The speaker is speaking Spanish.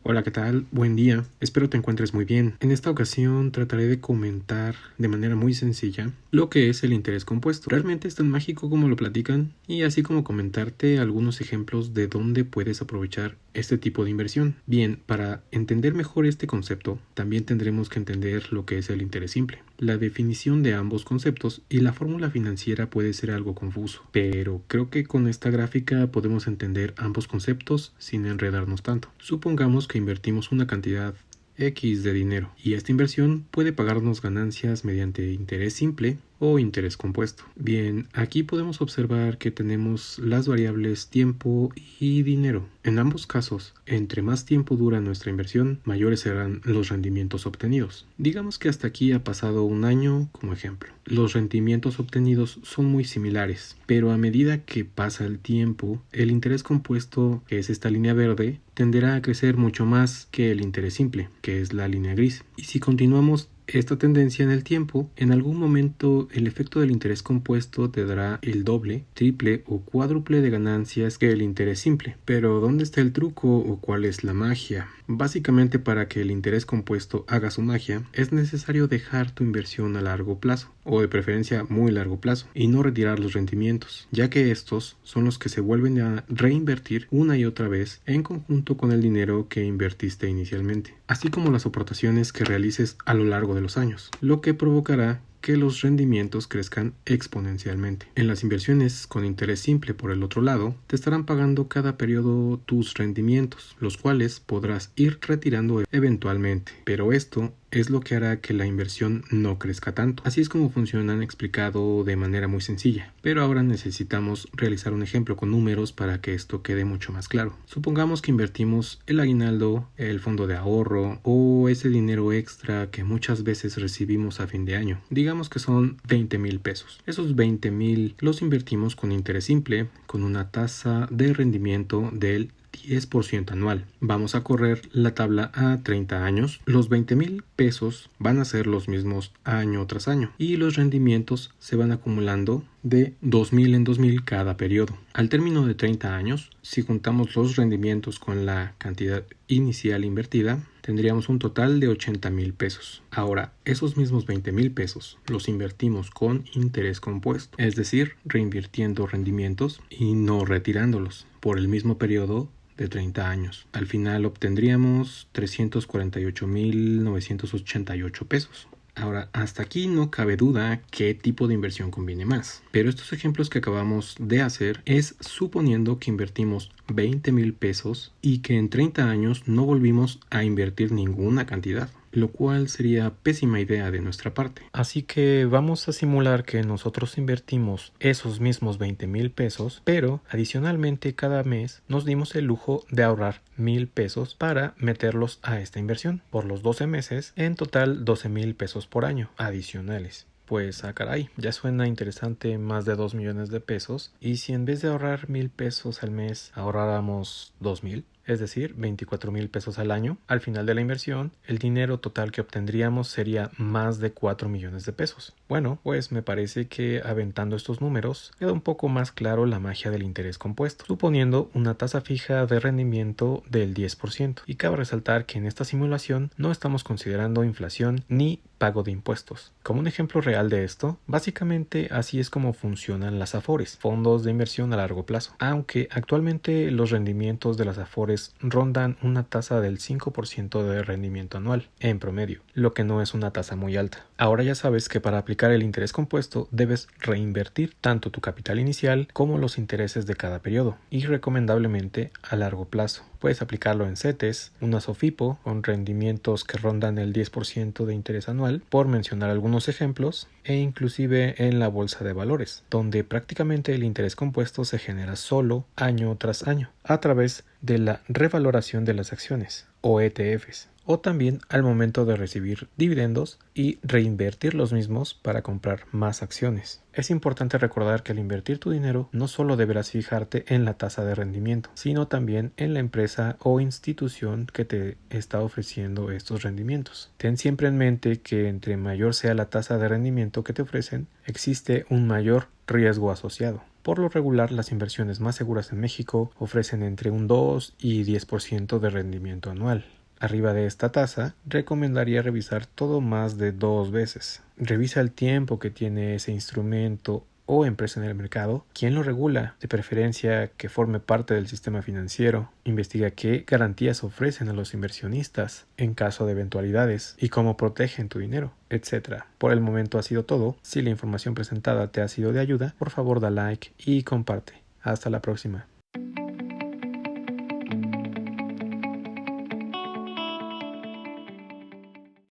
Hola, ¿qué tal? Buen día. Espero te encuentres muy bien. En esta ocasión trataré de comentar de manera muy sencilla lo que es el interés compuesto. Realmente es tan mágico como lo platican y así como comentarte algunos ejemplos de dónde puedes aprovechar este tipo de inversión. Bien, para entender mejor este concepto, también tendremos que entender lo que es el interés simple. La definición de ambos conceptos y la fórmula financiera puede ser algo confuso, pero creo que con esta gráfica podemos entender ambos conceptos sin enredarnos tanto. Supongamos que invertimos una cantidad X de dinero y esta inversión puede pagarnos ganancias mediante interés simple o interés compuesto. Bien, aquí podemos observar que tenemos las variables tiempo y dinero. En ambos casos, entre más tiempo dura nuestra inversión, mayores serán los rendimientos obtenidos. Digamos que hasta aquí ha pasado un año como ejemplo. Los rendimientos obtenidos son muy similares, pero a medida que pasa el tiempo, el interés compuesto, que es esta línea verde, tenderá a crecer mucho más que el interés simple, que es la línea gris. Y si continuamos esta tendencia en el tiempo, en algún momento el efecto del interés compuesto te dará el doble, triple o cuádruple de ganancias que el interés simple. Pero ¿dónde está el truco o cuál es la magia? Básicamente, para que el interés compuesto haga su magia, es necesario dejar tu inversión a largo plazo, o de preferencia muy largo plazo, y no retirar los rendimientos, ya que estos son los que se vuelven a reinvertir una y otra vez en conjunto con el dinero que invertiste inicialmente, así como las aportaciones que realices a lo largo de los años, lo que provocará que los rendimientos crezcan exponencialmente. En las inversiones con interés simple, por el otro lado, te estarán pagando cada periodo tus rendimientos, los cuales podrás ir retirando eventualmente, pero esto es lo que hará que la inversión no crezca tanto. Así es como funcionan, explicado de manera muy sencilla, pero ahora necesitamos realizar un ejemplo con números para que esto quede mucho más claro. Supongamos que invertimos el aguinaldo, el fondo de ahorro o ese dinero extra que muchas veces recibimos a fin de año. Digamos que son 20,000 pesos. Esos 20,000 los invertimos con interés simple, con una tasa de rendimiento del 10% anual. Vamos a correr la tabla a 30 años. Los 20,000 pesos van a ser los mismos año tras año y los rendimientos se van acumulando de 2,000 en 2,000 cada periodo. Al término de 30 años, si juntamos los rendimientos con la cantidad inicial invertida, tendríamos un total de 80,000 pesos. Ahora, esos mismos 20,000 pesos los invertimos con interés compuesto, es decir, reinvirtiendo rendimientos y no retirándolos por el mismo periodo de 30 años. Al final obtendríamos 348,988 pesos. Ahora, hasta aquí no cabe duda qué tipo de inversión conviene más, pero estos ejemplos que acabamos de hacer es suponiendo que invertimos 20,000 pesos y que en 30 años no volvimos a invertir ninguna cantidad, lo cual sería pésima idea de nuestra parte. Así que vamos a simular que nosotros invertimos esos mismos 20,000 pesos, pero adicionalmente cada mes nos dimos el lujo de ahorrar 1,000 pesos para meterlos a esta inversión por los 12 meses, en total 12,000 pesos por año adicionales. Pues, caray, ya suena interesante, más de 2 millones de pesos. Y si en vez de ahorrar 1,000 pesos al mes, ahorráramos 2,000, es decir, 24,000 pesos al año, al final de la inversión, el dinero total que obtendríamos sería más de 4 millones de pesos. Bueno, pues me parece que aventando estos números queda un poco más claro la magia del interés compuesto, suponiendo una tasa fija de rendimiento del 10%. Y cabe resaltar que en esta simulación no estamos considerando inflación ni pago de impuestos. Como un ejemplo real de esto, básicamente así es como funcionan las AFORES, fondos de inversión a largo plazo, aunque actualmente los rendimientos de las AFORES rondan una tasa del 5% de rendimiento anual, en promedio, lo que no es una tasa muy alta. Ahora ya sabes que para aplicar el interés compuesto debes reinvertir tanto tu capital inicial como los intereses de cada periodo, y recomendablemente a largo plazo. Puedes aplicarlo en CETES, una SOFIPO con rendimientos que rondan el 10% de interés anual, por mencionar algunos ejemplos, e inclusive en la bolsa de valores, donde prácticamente el interés compuesto se genera solo año tras año, a través de la revaloración de las acciones, o ETFs, o también al momento de recibir dividendos y reinvertir los mismos para comprar más acciones. Es importante recordar que al invertir tu dinero no solo deberás fijarte en la tasa de rendimiento, sino también en la empresa o institución que te está ofreciendo estos rendimientos. Ten siempre en mente que entre mayor sea la tasa de rendimiento que te ofrecen, existe un mayor riesgo asociado. Por lo regular, las inversiones más seguras en México ofrecen entre un 2 y 10% de rendimiento anual. Arriba de esta tasa, recomendaría revisar todo más de 2 veces. Revisa el tiempo que tiene ese instrumento o empresa en el mercado, quién lo regula, de preferencia que forme parte del sistema financiero, investiga qué garantías ofrecen a los inversionistas en caso de eventualidades y cómo protegen tu dinero, etc. Por el momento ha sido todo. Si la información presentada te ha sido de ayuda, por favor da like y comparte. Hasta la próxima.